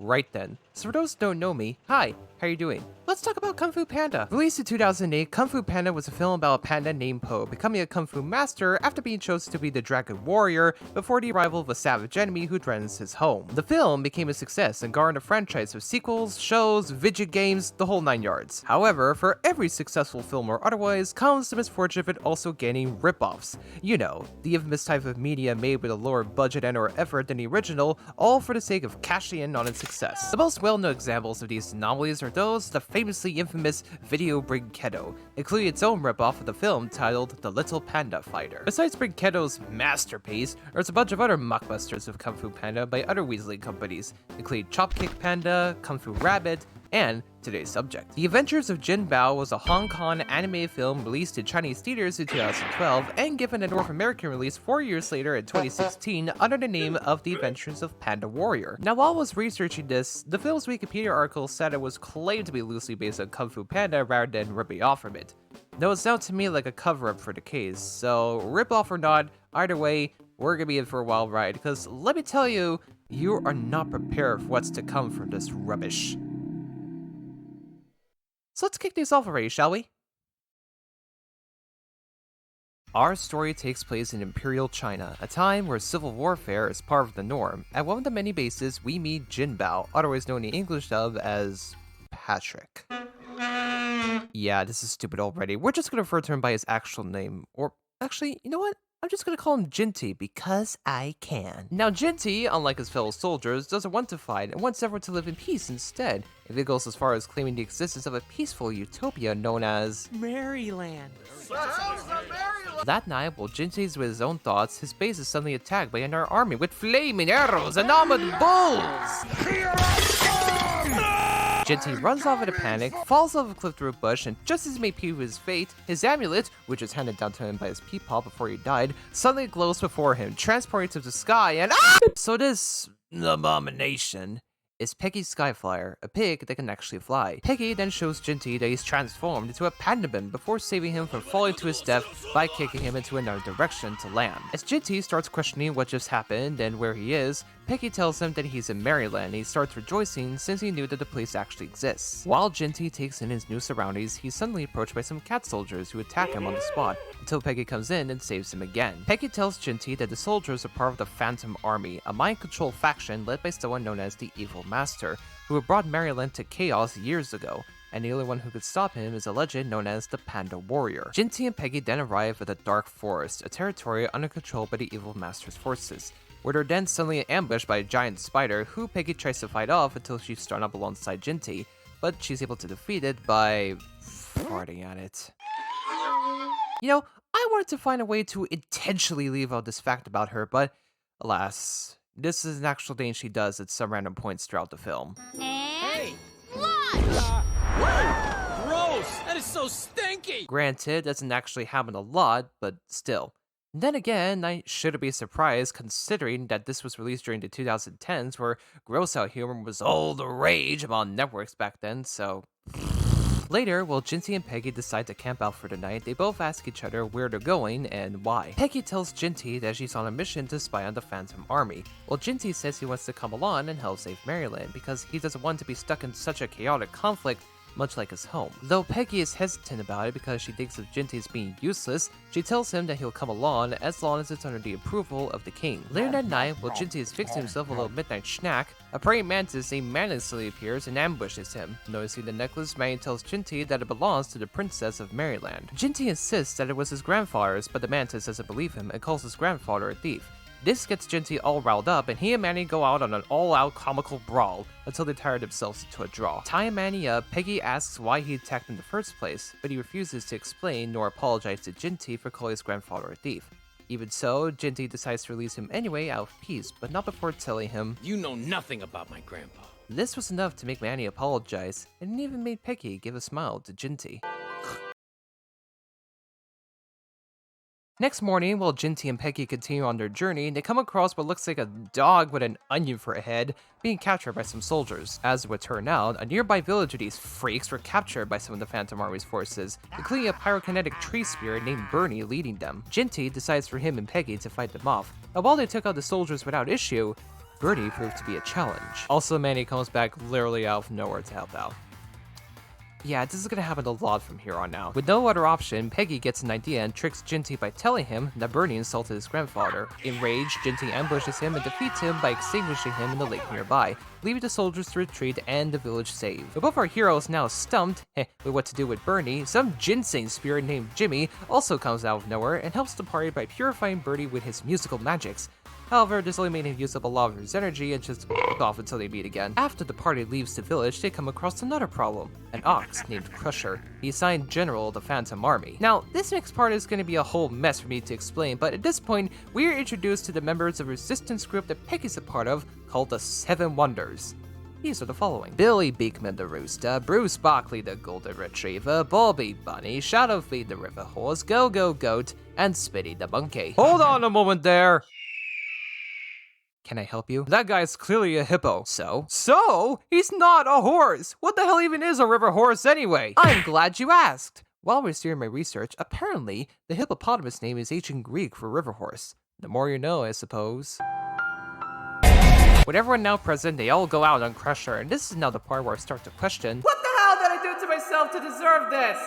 Right then, so for those who don't know me, hi, how you doing? Let's talk about Kung Fu Panda. Released in 2008, Kung Fu Panda was a film about a panda named Po becoming a Kung Fu master after being chosen to be the Dragon Warrior before the arrival of a savage enemy who threatens his home. The film became a success and garnered a franchise of sequels, shows, video games, the whole 9 yards. However, for every successful film or otherwise comes the misfortune of it also gaining ripoffs. You know, the infamous type of media made with a lower budget and or effort than the original, all for the sake of cashing in on its success. The most well-known examples of these anomalies are those of the famously infamous Video Brinketto, including its own ripoff of the film titled The Little Panda Fighter. Besides Brinketto's masterpiece, there's a bunch of other mockbusters of Kung Fu Panda by other Weasley companies, including Chopkick Panda, Kung Fu Rabbit, and today's subject. The Adventures of Jin Bao was a Hong Kong animated film released in Chinese theaters in 2012 and given a North American release 4 years later in 2016 under the name of The Adventures of Panda Warrior. Now, while I was researching this, the film's Wikipedia article said it was claimed to be loosely based on Kung Fu Panda rather than ripping off from it. Though it sounds to me like a cover-up for the case, so rip off or not, either way, we're gonna be in for a wild ride, because let me tell you, you are not prepared for what's to come from this rubbish. So let's kick these off already, shall we? Our story takes place in Imperial China, a time where civil warfare is part of the norm. At one of the many bases, we meet Jin Bao, otherwise known in English dub as Patrick. Yeah, this is stupid already. We're just gonna refer to him by his actual name. Or, actually, you know what? I'm just gonna call him Jinty because I can. Now, Jinty, unlike his fellow soldiers, doesn't want to fight and wants everyone to live in peace instead. If it goes as far as claiming the existence of a peaceful utopia known as Maryland. That night, while Jinty's with his own thoughts, his base is suddenly attacked by another army with flaming arrows and armored bulls! Jinty runs off in a panic, falls off a cliff through a bush, and just as he may pee with his fate, his amulet, which was handed down to him by his peepaw before he died, suddenly glows before him, transporting him to the sky, and So this abomination is Peggy Skyflyer, a pig that can actually fly. Peggy then shows Jinty that he's transformed into a pandaman before saving him from falling to his death by kicking him into another direction to land. As Jinty starts questioning what just happened and where he is, Peggy tells him that he's in Maryland and he starts rejoicing since he knew that the place actually exists. While Jinty takes in his new surroundings, he's suddenly approached by some cat soldiers who attack him on the spot until Peggy comes in and saves him again. Peggy tells Jinty that the soldiers are part of the Phantom Army, a mind-control faction led by someone known as the Evil Master, who had brought Maryland to chaos years ago, and the only one who could stop him is a legend known as the Panda Warrior. Jinty and Peggy then arrive at the Dark Forest, a territory under control by the Evil Master's forces, where they're then suddenly ambushed by a giant spider who Peggy tries to fight off until she's thrown up alongside Jinty, but she's able to defeat it by farting at it. You know, I wanted to find a way to intentionally leave out this fact about her, but alas, this is an actual thing she does at some random points throughout the film. Hey! Lunch! Gross! That is so stinky! Granted, it doesn't actually happen a lot, but still. Then again, I shouldn't be surprised considering that this was released during the 2010s where gross out humor was all the rage among networks back then, so... Later, while Jinty and Peggy decide to camp out for the night, they both ask each other where they're going and why. Peggy tells Jinty that she's on a mission to spy on the Phantom Army, while Jinty says he wants to come along and help save Maryland because he doesn't want to be stuck in such a chaotic conflict much like his home. Though Peggy is hesitant about it because she thinks of Jinty as being useless, she tells him that he'll come along as long as it's under the approval of the king. Later that night, while Jinty is fixing himself a little midnight snack, a praying mantis named Manlessly appears and ambushes him. Noticing the necklace, Manny tells Jinty that it belongs to the Princess of Maryland. Jinty insists that it was his grandfather's, but the mantis doesn't believe him and calls his grandfather a thief. This gets Jinty all riled up, and he and Manny go out on an all-out comical brawl until they tire themselves to a draw. Tying Manny up, Peggy asks why he attacked in the first place, but he refuses to explain nor apologize to Jinty for calling his grandfather a thief. Even so, Jinty decides to release him anyway out of peace, but not before telling him, You know nothing about my grandpa. this was enough to make Manny apologize, and it even made Peggy give a smile to Jinty. Next morning, while Jinty and Peggy continue on their journey, they come across what looks like a dog with an onion for a head being captured by some soldiers. As it would turn out, a nearby village of these freaks were captured by some of the Phantom Army's forces, including a pyrokinetic tree spirit named Bernie leading them. Jinty decides for him and Peggy to fight them off, and while they took out the soldiers without issue, Bernie proved to be a challenge. Also, Manny comes back literally out of nowhere to help out. Yeah, this is gonna happen a lot from here on out. With no other option, Peggy gets an idea and tricks Ginty by telling him that Bernie insulted his grandfather. Enraged, Ginty ambushes him and defeats him by extinguishing him in the lake nearby, leaving the soldiers to retreat and the village saved. With both our heroes now stumped with what to do with Bernie, some ginseng spirit named Jimmy also comes out of nowhere and helps the party by purifying Bernie with his musical magics. However, this only made him use up a lot of his energy and just fuck off until they meet again. After the party leaves the village, they come across another problem. An ox named Crusher. He's assigned General of the Phantom Army. Now, this next part is going to be a whole mess for me to explain, but at this point, we are introduced to the members of a resistance group that Peggy's a part of, called the Seven Wonders. These are the following: Billy Beekman the Rooster, Bruce Barkley the Golden Retriever, Bobby Bunny, Shadowfleet the River Horse, Go-Go Goat, and Spitty the Monkey. Hold on a moment there! Can I help you? That guy's clearly a hippo. So? He's not a horse! What the hell even is a river horse anyway? I'm glad you asked! While I was doing my research, apparently, the hippopotamus name is ancient Greek for river horse. The more you know, I suppose. With everyone now present, they all go out on Crusher, and this is now the part where I start to question, what the hell did I do to myself to deserve this?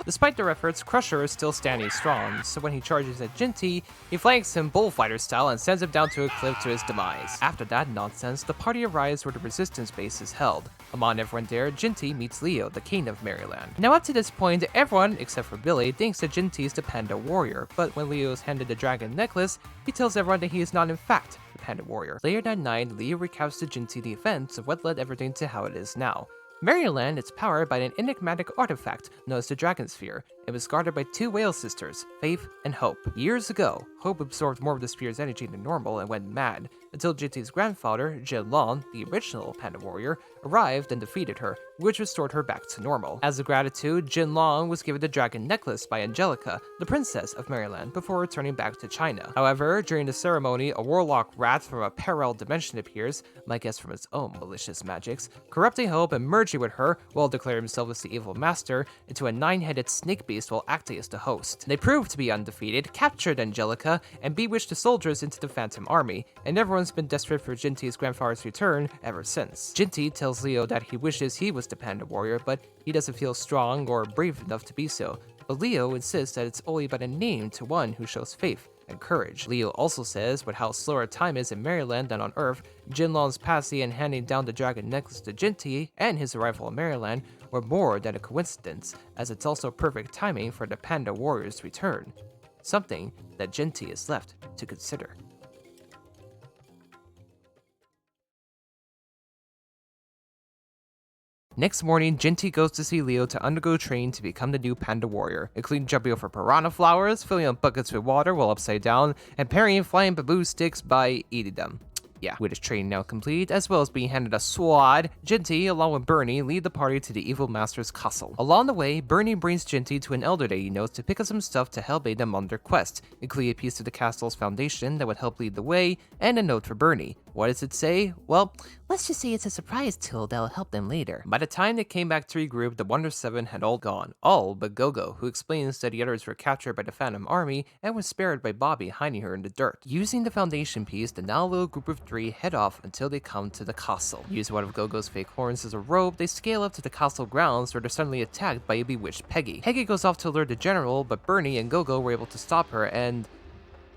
Despite their efforts, Crusher is still standing strong, so when he charges at Ginty, he flanks him bullfighter style and sends him down to a cliff to his demise. After that nonsense, the party arrives where the resistance base is held. Among everyone there, Ginty meets Leo, the king of Maryland. Now up to this point, everyone, except for Billy, thinks that Ginty is the Panda Warrior, but when Leo is handed the dragon necklace, he tells everyone that he is not in fact the Panda Warrior. Later that night, Leo recounts to Ginty the events of what led everything to how it is now. Maryland is powered by an enigmatic artifact known as the Dragon Sphere. It was guarded by two whale sisters, Faith and Hope. Years ago, Hope absorbed more of the spear's energy than normal and went mad, until Ginty's grandfather, Jinlong, the original Panda Warrior, arrived and defeated her, which restored her back to normal. As a gratitude, Jinlong was given the dragon necklace by Angelica, the princess of Maryland, before returning back to China. However, during the ceremony, a warlock rat from a parallel dimension appears, my guess from its own malicious magics, corrupting Hope and merging with her, while declaring himself as the evil master, into a 9-headed snake beast while acting as the host. They proved to be undefeated, captured Angelica, and bewitched the soldiers into the Phantom Army, and everyone's been desperate for Ginty's grandfather's return ever since. Ginty tells Leo that he wishes he was the Panda Warrior, but he doesn't feel strong or brave enough to be so. But Leo insists that it's only but a name to one who shows faith and courage. Leo also says with how slower time is in Maryland than on Earth, Jinlong's passing and handing down the dragon necklace to Ginty and his arrival in Maryland were more than a coincidence, as it's also perfect timing for the Panda Warrior's return. Something that Ginty is left to consider. Next morning, Ginty goes to see Leo to undergo training to become the new Panda Warrior, including jumping over piranha flowers, filling up buckets with water while upside down, and parrying flying bamboo sticks by eating them. Yeah, with his training now complete, as well as being handed a sword, Ginty, along with Bernie, lead the party to the evil master's castle. Along the way, Bernie brings Ginty to an elder that he knows to pick up some stuff to help aid them on their quest, including a piece of the castle's foundation that would help lead the way, and a note for Bernie. What does it say? Well, let's just say it's a surprise tool that'll help them later. By the time they came back to regroup, the Wonder Seven had all gone, all but Go-Go, who explains that the others were captured by the Phantom Army and was spared by Bobby hiding her in the dirt. Using the foundation piece, the now little group of three head off until they come to the castle. Using one of Go-Go's fake horns as a rope, they scale up to the castle grounds where they're suddenly attacked by a bewitched Peggy. Peggy goes off to alert the general, but Bernie and Go-Go were able to stop her, and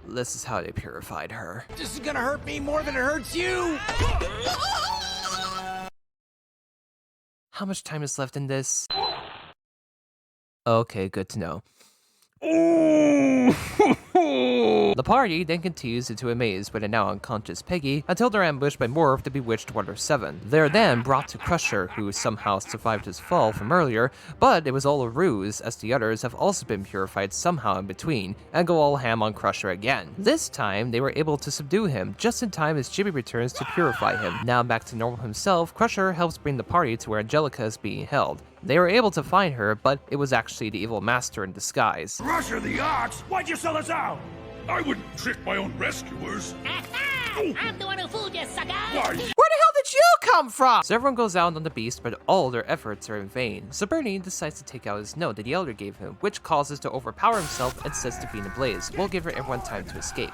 this is how they purified her. This is gonna hurt me more than it hurts you! How much time is left in this? Okay, good to know. The party then continues into a maze with a now unconscious Peggy until they're ambushed by more of the bewitched Wonder Seven. They're then brought to Crusher, who somehow survived his fall from earlier, but it was all a ruse as the others have also been purified somehow in between and go all ham on Crusher again. This time, they were able to subdue him just in time as Jimmy returns to purify him. Now back to normal himself, Crusher helps bring the party to where Angelica is being held. They were able to find her, but it was actually the evil master in disguise. Crusher the Ox? Why'd you sell us out? I wouldn't trick my own rescuers. I'm the one who fooled you, sucker! Why? Where the hell did you come from? So everyone goes out on the beast, but all their efforts are in vain. So Bernie decides to take out his note that the Elder gave him, which causes to overpower himself and sets the beast ablaze, while giving everyone time to escape.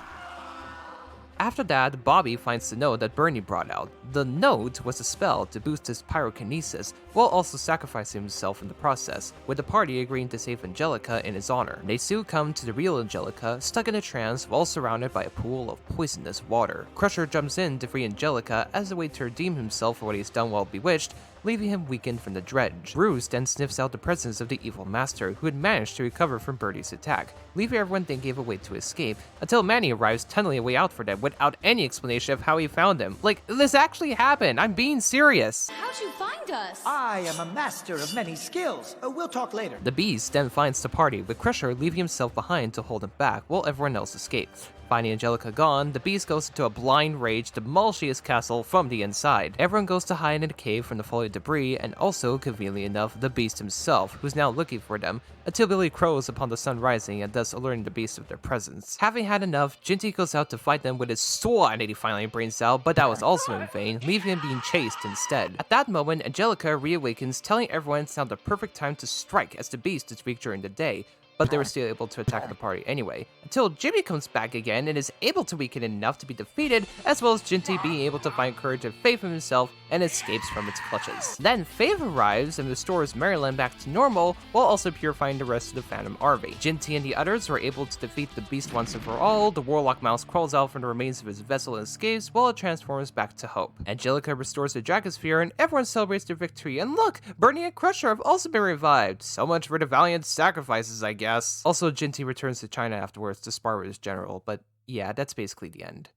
After that, Bobby finds the note that Bernie brought out. The note was a spell to boost his pyrokinesis, while also sacrificing himself in the process, with the party agreeing to save Angelica in his honor. They soon come to the real Angelica, stuck in a trance while surrounded by a pool of poisonous water. Crusher jumps in to free Angelica as a way to redeem himself for what he's done while bewitched, leaving him weakened from the dredge. Bruce then sniffs out the presence of the evil master, who had managed to recover from Bertie's attack, leaving everyone thinking of a way to escape, until Manny arrives tunneling a way out for them without any explanation of how he found them. Like, this actually happened, I'm being serious. How'd you find us? I am a master of many skills. We'll talk later. The beast then finds the party, with Crusher leaving himself behind to hold him back while everyone else escapes. Finding Angelica gone, the beast goes into a blind rage, demolishing his castle from the inside. Everyone goes to hide in a cave from the falling debris, and also, conveniently enough, the beast himself, who's now looking for them, until Billy crows upon the sun rising and thus alerting the beast of their presence. Having had enough, Jinty goes out to fight them with his sword that he finally brings out, but that was also in vain, leaving him being chased instead. At that moment, Angelica reawakens, telling everyone it's now the perfect time to strike, as the beast is weak during the day, but they were still able to attack the party anyway, until Jimmy comes back again and is able to weaken it enough to be defeated, as well as Jinty being able to find courage and faith in himself and escapes from its clutches. Then Faith arrives and restores Maryland back to normal, while also purifying the rest of the Phantom Army. Jinty and the others are able to defeat the beast once and for all. The Warlock Mouse crawls out from the remains of his vessel and escapes, while it transforms back to Hope. Angelica restores the Dragosphere, and everyone celebrates their victory, and look, Bernie and Crusher have also been revived. So much for the valiant sacrifices, I guess. Also, Jinty returns to China afterwards to spar with his general, but yeah, that's basically the end.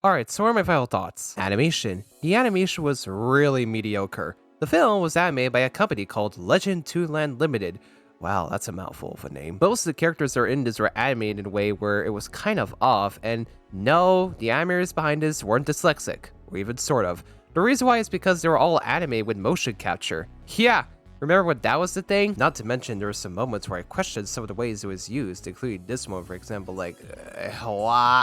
Alright, so what are my final thoughts? Animation. The animation was really mediocre. The film was animated by a company called Legend Toonland Limited. Wow, that's a mouthful of a name. Most of the characters that are in this were animated in a way where it was kind of off, and no, the animators behind this weren't dyslexic, or even sort of. The reason why is because they were all animated with motion capture. Yeah! Remember when that was the thing? Not to mention there were some moments where I questioned some of the ways it was used, including this one, for example, like,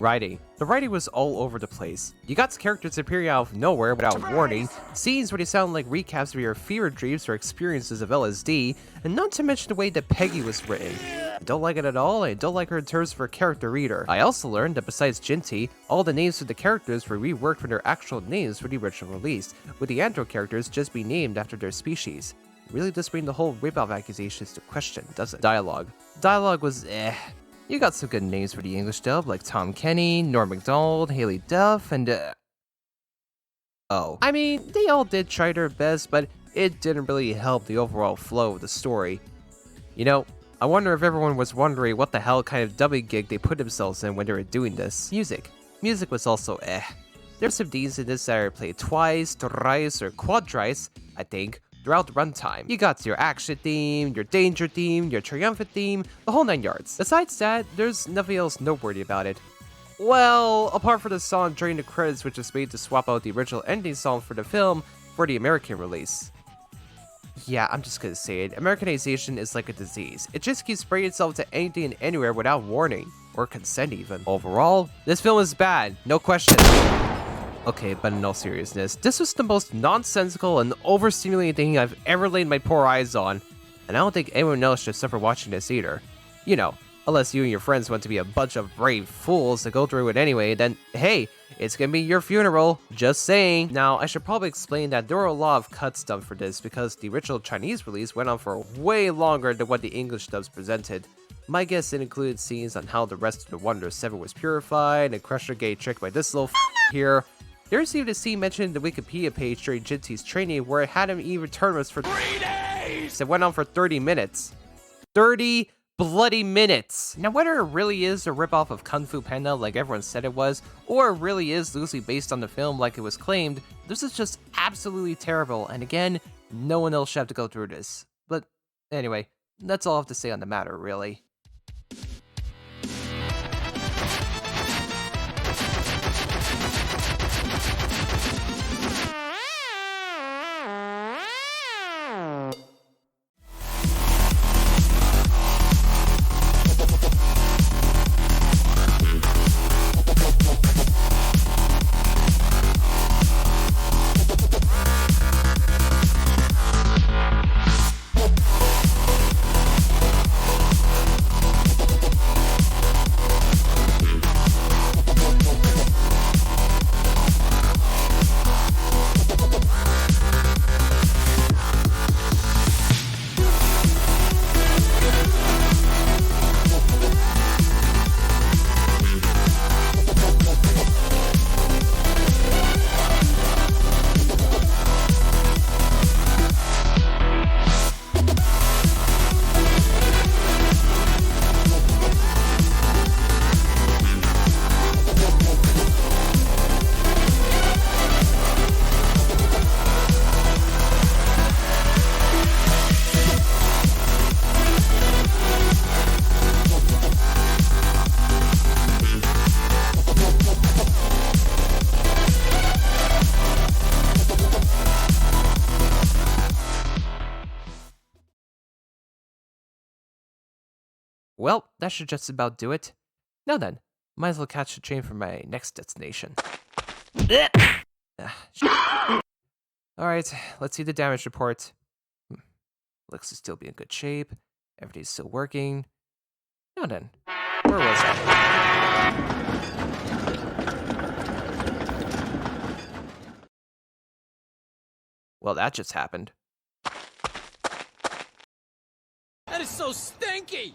writing. The writing was all over the place. You got characters appearing out of nowhere without warning, scenes where they sound like recaps of your fever dreams or experiences of LSD, and not to mention the way that Peggy was written. I don't like it at all, and I don't like her in terms of her character either. I also learned that besides Jinty, all the names of the characters were reworked from their actual names for the original release, with the Andro characters just being named after their species. Really does bring the whole rip-off accusations to question, doesn't it? Dialogue. Dialogue was You got some good names for the English dub, like Tom Kenny, Norm Macdonald, Haley Duff, and oh. I mean, they all did try their best, but it didn't really help the overall flow of the story. You know, I wonder if everyone was wondering what the hell kind of dubbing gig they put themselves in when they were doing this. Music. Music was also There's some Ds in this that are played twice, thrice, or quadrice, I think, throughout the runtime. You got your action theme, your danger theme, your triumphant theme, the whole 9 yards. Besides that, there's nothing else noteworthy about it. Well, apart from the song during the credits, which was made to swap out the original ending song for the film for the American release. Yeah, I'm just gonna say it. Americanization is like a disease. It just keeps spreading itself to anything and anywhere without warning, or consent even. Overall, this film is bad, no question. Okay, but in all seriousness, this was the most nonsensical and overstimulating thing I've ever laid my poor eyes on, and I don't think anyone else should suffer watching this either. You know, unless you and your friends want to be a bunch of brave fools to go through it anyway, then hey, it's gonna be your funeral, just saying. Now, I should probably explain that there were a lot of cuts done for this because the original Chinese release went on for way longer than what the English dubs presented. My guess it included scenes on how the rest of the Wonder 7 was purified, and Crusher getting tricked by this little here. There's even a scene mentioned in the Wikipedia page during Jinty's training where it had him eat return for 3 days! It went on for 30 minutes. 30 bloody minutes! Now whether it really is a ripoff of Kung Fu Panda like everyone said it was, or it really is loosely based on the film like it was claimed, this is just absolutely terrible, and again, no one else should have to go through this. But anyway, that's all I have to say on the matter, really. Well, that should just about do it. Now then, might as well catch the train for my next destination. Alright, let's see the damage report. Looks to still be in good shape. Everything's still working. Now then, where was I? Well, that just happened. That is so stinky!